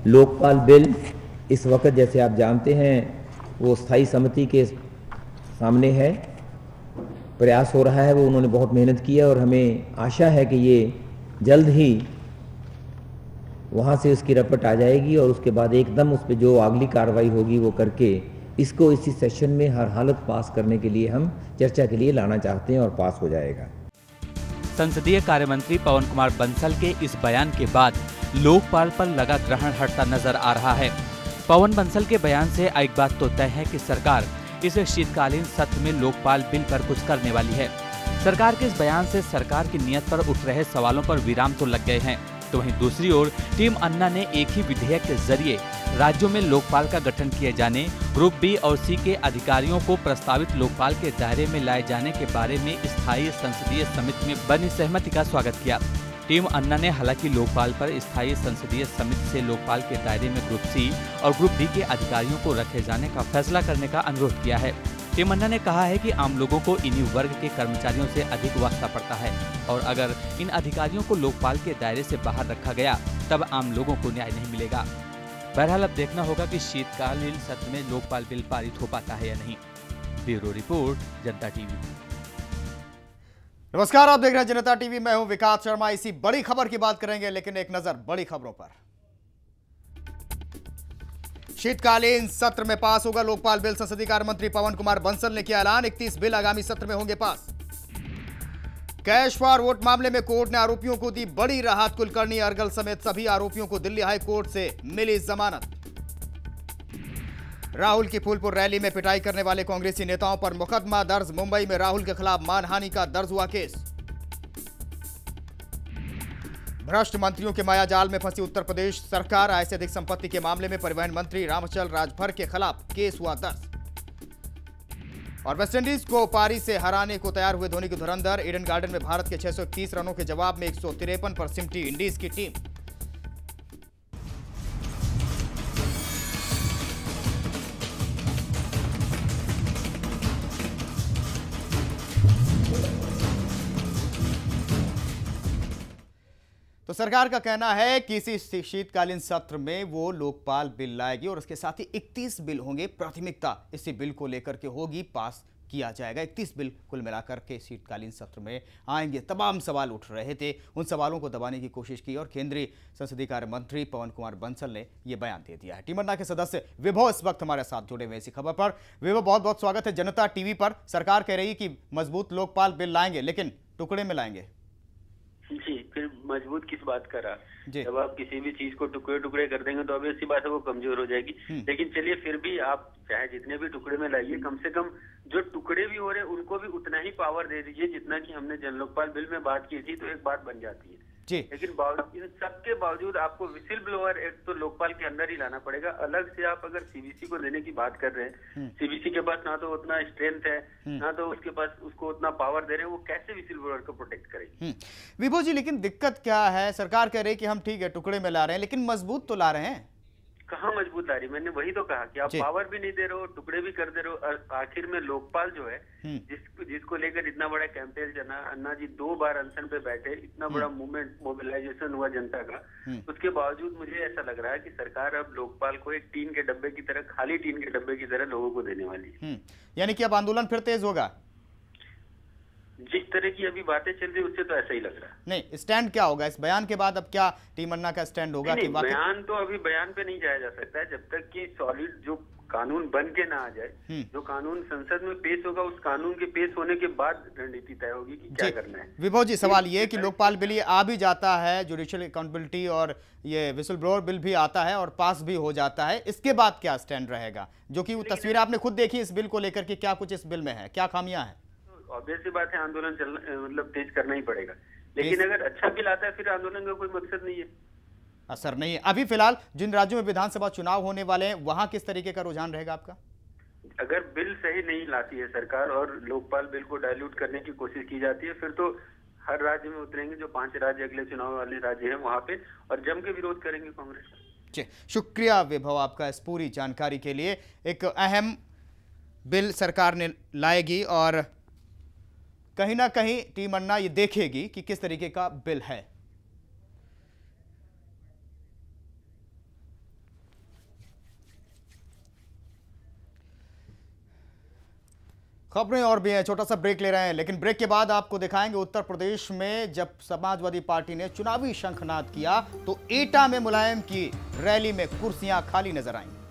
Lokpal bill इस वक्त जैसे आप जानते हैं वो स्थायी समिति के सामने है, प्रयास हो रहा है, वो उन्होंने बहुत मेहनत की है और हमें आशा है कि ये जल्द ही वहाँ से उसकी रपट आ जाएगी और उसके बाद एकदम उस पर जो अगली कार्रवाई होगी वो करके इसको इसी सेशन में हर हालत पास करने के लिए हम चर्चा के लिए लाना चाहते हैं और पास हो जाएगा। संसदीय कार्य मंत्री पवन कुमार बंसल के इस बयान के बाद लोकपाल पर लगा ग्रहण हटता नजर आ रहा है। पवन बंसल के बयान से एक बात तो तय है कि सरकार इस शीतकालीन सत्र में लोकपाल बिल पर कुछ करने वाली है। सरकार के इस बयान से सरकार की नीयत पर उठ रहे सवालों पर विराम तो लग गए हैं, तो वहीं दूसरी ओर टीम अन्ना ने एक ही विधेयक के जरिए राज्यों में लोकपाल का गठन किए जाने, ग्रुप बी और सी के अधिकारियों को प्रस्तावित लोकपाल के दायरे में लाए जाने के बारे में स्थायी संसदीय समिति में बनी सहमति का स्वागत किया। टीम अन्ना ने हालांकि लोकपाल पर स्थायी संसदीय समिति से लोकपाल के दायरे में ग्रुप सी और ग्रुप बी के अधिकारियों को रखे जाने का फैसला करने का अनुरोध किया है। टीम अन्ना ने कहा है कि आम लोगों को इन्हीं वर्ग के कर्मचारियों से अधिक वास्ता पड़ता है और अगर इन अधिकारियों को लोकपाल के दायरे से बाहर रखा गया तब आम लोगों को न्याय नहीं मिलेगा। बहरहाल अब देखना होगा कि शीतकालीन सत्र में लोकपाल बिल पारित हो पाता है या नहीं। ब्यूरो रिपोर्ट, जनता टीवी। नमस्कार, आप देख रहे हैं जनता टीवी। मैं हूं विकास शर्मा। इसी बड़ी खबर की बात करेंगे, लेकिन एक नजर बड़ी खबरों पर। शीतकालीन सत्र में पास होगा लोकपाल बिल। संसदीय कार्य मंत्री पवन कुमार बंसल ने किया ऐलान, 31 बिल आगामी सत्र में होंगे पास। कैश फॉर वोट मामले में कोर्ट ने आरोपियों को दी बड़ी राहत। कुलकर्णी, अर्गल समेत सभी आरोपियों को दिल्ली हाई कोर्ट से मिली जमानत। राहुल की फूलपुर रैली में पिटाई करने वाले कांग्रेसी नेताओं पर मुकदमा दर्ज। मुंबई में राहुल के खिलाफ मानहानि का दर्ज हुआ केस। भ्रष्ट मंत्रियों के मायाजाल में फंसी उत्तर प्रदेश सरकार। आय से अधिक संपत्ति के मामले में परिवहन मंत्री रामचल राजभर के खिलाफ केस हुआ दर्ज। और वेस्टइंडीज को पारी से हराने को तैयार हुए धोनी की धुरंधर। ईडन गार्डन में भारत के 631 रनों के जवाब में 153 पर सिमटी इंडीज की टीम। तो सरकार का कहना है कि इसी शीतकालीन सत्र में वो लोकपाल बिल लाएगी और उसके साथ ही 31 बिल होंगे। प्राथमिकता इसी बिल को लेकर के होगी, पास किया जाएगा। 31 बिल कुल मिलाकर के शीतकालीन सत्र में आएंगे। तमाम सवाल उठ रहे थे, उन सवालों को दबाने की कोशिश की और केंद्रीय संसदीय कार्य मंत्री पवन कुमार बंसल ने यह बयान दे दिया है। टीम अन्ना के सदस्य विभव इस वक्त हमारे साथ जुड़े हुए इसी खबर पर। विभव, बहुत बहुत स्वागत है जनता टीवी पर। सरकार कह रही है कि मजबूत लोकपाल बिल लाएंगे, लेकिन टुकड़े में लाएंगे। जी, फिर मजबूत किस बात का रहा? जब आप किसी भी चीज को टुकड़े टुकड़े कर देंगे तो ऑब्वियस सी बात है वो कमजोर हो जाएगी। लेकिन चलिए, फिर भी आप चाहे जितने भी टुकड़े में लाइए, कम से कम जो टुकड़े भी हो रहे हैं उनको भी उतना ही पावर दे दीजिए जितना कि हमने जन लोकपाल बिल में बात की थी, तो एक बात बन जाती है जी। लेकिन इन सबके बावजूद आपको विसिल ब्लोअर एक्ट तो लोकपाल के अंदर ही लाना पड़ेगा। अलग से आप अगर सीबीसी को देने की बात कर रहे हैं, सीबीसी के पास ना तो उतना स्ट्रेंथ है, ना तो उसके पास उसको उतना पावर दे रहे हैं, वो कैसे विसिल ब्लोअर को प्रोटेक्ट करेगी? विभो जी, लेकिन दिक्कत क्या है? सरकार कह रही है कि हम ठीक है टुकड़े में ला रहे हैं, लेकिन मजबूत तो ला रहे हैं। कहाँ मजबूत आ रही? मैंने वही तो कहा कि आप पावर भी नहीं दे रहे हो, टुकड़े भी कर दे रहे हो। आखिर में लोकपाल जो है, जिसको लेकर इतना बड़ा कैंपेन चला, अन्ना जी 2 बार अनशन पे बैठे, इतना बड़ा मूवमेंट मोबिलाइजेशन हुआ जनता का, उसके बावजूद मुझे ऐसा लग रहा है कि सरकार अब लोकपाल को एक टीन के डब्बे की तरह, खाली टीन के डब्बे की तरह लोगों को देने वाली है। यानी कि अब आंदोलन फिर तेज होगा? जिस तरह की अभी बातें चल रही है उससे तो ऐसा ही लग रहा है। नहीं, स्टैंड क्या होगा इस बयान के बाद? अब क्या टीम अन्ना का स्टैंड होगा? नहीं, बयान तो अभी बयान पे नहीं जाया जा सकता है जब तक कि सॉलिड जो कानून बन के ना आ जाए। जो कानून संसद में पेश होगा, उस कानून के पेश होने के बाद रणनीति तय होगी कि क्या करना है। विभव जी, सवाल ये कि लोकपाल बिल ये आ भी जाता है, जुडिशियल अकाउंटेबिलिटी और ये विसिल ब्लोअर बिल भी आता है और पास भी हो जाता है, इसके बाद क्या स्टैंड रहेगा? जो कि तस्वीर आपने खुद देखी इस बिल को लेकर के, क्या कुछ इस बिल में है, क्या खामियां हैं? ऑब्वियस सी बात है, आंदोलन मतलब तेज करना ही पड़ेगा। लेकिन अगर अच्छा बिल आता है फिर आंदोलन का कोई मकसद नहीं है, असर नहीं है। अभी फिलहाल जिन राज्यों में विधानसभा चुनाव होने वाले हैं, वहां किस तरीके का रुझान रहेगा आपका? अगर बिल सही नहीं लाती है सरकार और लोकपाल बिल को डाइल्यूट करने की कोशिश की जाती है, फिर तो हर राज्य में उतरेंगे जो 5 राज्य अगले चुनाव वाले राज्य हैं वहां पे, और जम के विरोध करेंगे कांग्रेस। जी, शुक्रिया विभव आपका इस पूरी जानकारी के लिए। एक अहम बिल सरकार ने लाएगी और कहीं ना कहीं टीम अन्ना ये देखेगी कि किस तरीके का बिल है। खबरें और भी हैं, छोटा सा ब्रेक ले रहे हैं, लेकिन ब्रेक के बाद आपको दिखाएंगे उत्तर प्रदेश में जब समाजवादी पार्टी ने चुनावी शंखनाद किया तो एटा में मुलायम की रैली में कुर्सियां खाली नजर आईं।